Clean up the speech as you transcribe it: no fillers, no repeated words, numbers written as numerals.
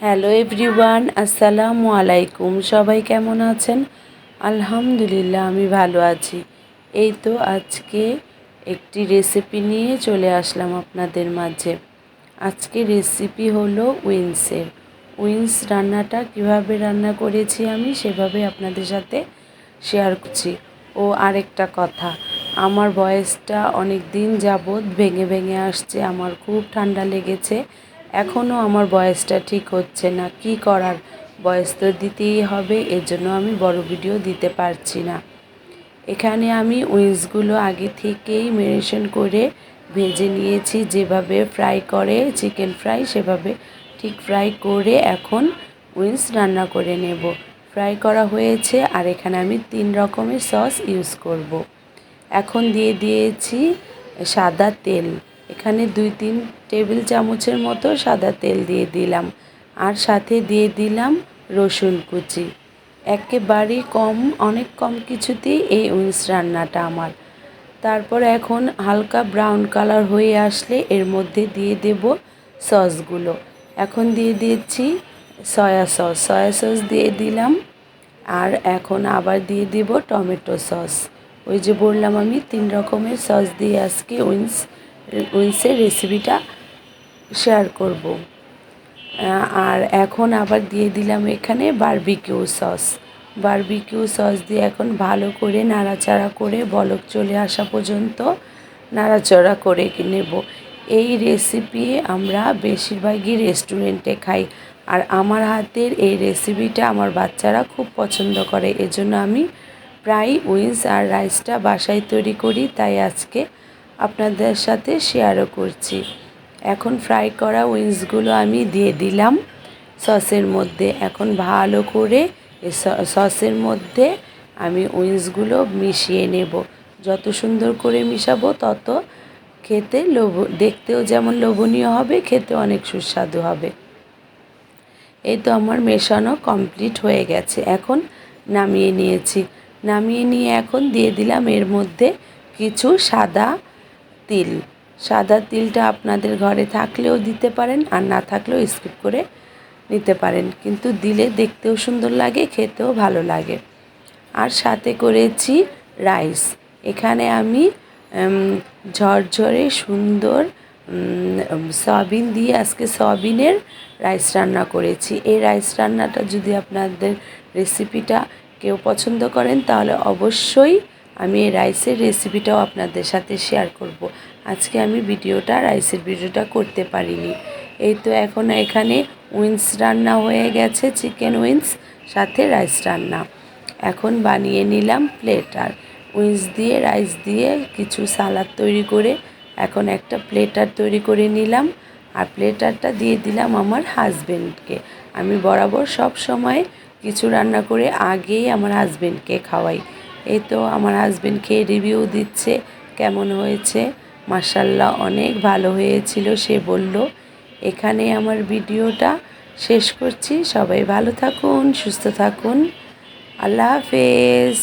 Hello everyone, আসসালামু আলাইকুম। সবাই কেমন আছেন? আলহামদুলিল্লাহ, আমি ভালো আছি। এই তো আজকে একটি রেসিপি নিয়ে চলে আসলাম আপনাদের মাঝে। আজকে রেসিপি হলো উইন্সের। উইন্স রান্নাটা কিভাবে রান্না করেছি আমি সেভাবে আপনাদের সাথে শেয়ার করছি। ও আরেকটা কথা, আমার ভয়েসটা অনেক দিন যাবৎ ভেঙে ভেঙে আসছে। আমার খুব ঠান্ডা লেগেছে, এখনও আমার ভয়েসটা ঠিক হচ্ছে না। কি করার, ভয়েস তো দিতেই হবে, এর জন্য আমি বড় ভিডিও দিতে পারছি না। এখানে আমি উইন্সগুলো আগে থেকেই ম্যারিনেশন করে ভেজে নিয়েছি, যেভাবে ফ্রাই করে চিকেন ফ্রাই সেভাবে ঠিক ফ্রাই করে এখন উইন্স রান্না করে নেব। ফ্রাই করা হয়েছে আর এখানে আমি 3 রকমের সস ইউজ করব। এখন দিয়ে দিয়েছি সাদা তেল। এখানে 2-3 টেবিল চামচের মতো সাদা তেল দিয়ে দিলাম, আর সাথে দিয়ে দিলাম রসুন কুচি। একেবারেই কম, অনেক কম কিছুতেই এই উইন্স রান্নাটা আমার। তারপর এখন হালকা ব্রাউন কালার হয়ে আসলে এর মধ্যে দিয়ে দেব সসগুলো। এখন দিয়ে দিচ্ছি সয়া সস দিয়ে দিলাম, আর এখন আবার দিয়ে দিব টমেটো সস। ওই যে বললাম আমি 3 রকমের সস দিয়ে আজকে উইন্সের রেসিপিটা শেয়ার করব। আর এখন আবার দিয়ে দিলাম এখানে বারবিকিউ সস দিয়ে এখন ভালো করে নাড়াচাড়া করে বলক চলে আসা পর্যন্ত নাড়াচাড়া করে নেব। এই রেসিপি আমরা বেশিরভাগই রেস্টুরেন্টে খাই, আর আমার হাতের এই রেসিপিটা আমার বাচ্চারা খুব পছন্দ করে। এজন্য আমি প্রায় উইন্স আর রাইসটা বাসায় তৈরি করি, তাই আজকে আপনাদের সাথে শেয়ারও করছি। এখন ফ্রাই করা উইন্সগুলো আমি দিয়ে দিলাম সসের মধ্যে। এখন ভালো করে সসের মধ্যে আমি উইন্সগুলো মিশিয়ে নেব। যত সুন্দর করে মিশাবো তত খেতে দেখতেও যেমন লোভনীয় হবে, খেতে অনেক সুস্বাদু হবে। এই তো আমার মেশানো কমপ্লিট হয়ে গেছে। এখন নামিয়ে নিয়ে এখন দিয়ে দিলাম এর মধ্যে কিছু সাদা তিলটা আপনাদের ঘরে থাকলেও দিতে পারেন, আর না থাকলেও স্কিপ করে নিতে পারেন, কিন্তু দিলে দেখতেও সুন্দর লাগে, খেতেও ভালো লাগে। আর সাথে করেছি রাইস। এখানে আমি ঝরঝরে সুন্দর সয়াবিন দিয়ে আজকে সয়াবিনের রাইস রান্না করেছি। এই রাইস রান্নাটা যদি আপনাদের রেসিপিটা কেউ পছন্দ করেন তাহলে অবশ্যই আমি এই রাইসের রেসিপিটাও আপনাদের সাথে শেয়ার করব। আজকে আমি রাইসের ভিডিওটা করতে পারিনি। এই তো এখন এখানে উইন্স রান্না হয়ে গেছে, চিকেন উইন্স সাথে রাইস রান্না। এখন বানিয়ে নিলাম প্লেটার। উইন্স দিয়ে রাইস দিয়ে কিছু সালাদ তৈরি করে এখন একটা প্লেটার তৈরি করে নিলাম, আর প্লেটারটা দিয়ে দিলাম আমার হাজবেন্ডকে। আমি বরাবর সব সময় কিছু রান্না করে আগেই আমার হাজবেন্ডকে খাওয়াই। এই তো আমার হাজবেন্ড খেয়ে রিভিউ দিচ্ছে কেমন হয়েছে। মাশাআল্লাহ, অনেক ভালো হয়েছিল সে বলল। এখানে আমার ভিডিওটা শেষ করছি। সবাই ভালো থাকুন, সুস্থ থাকুন। আল্লাহ হাফেজ।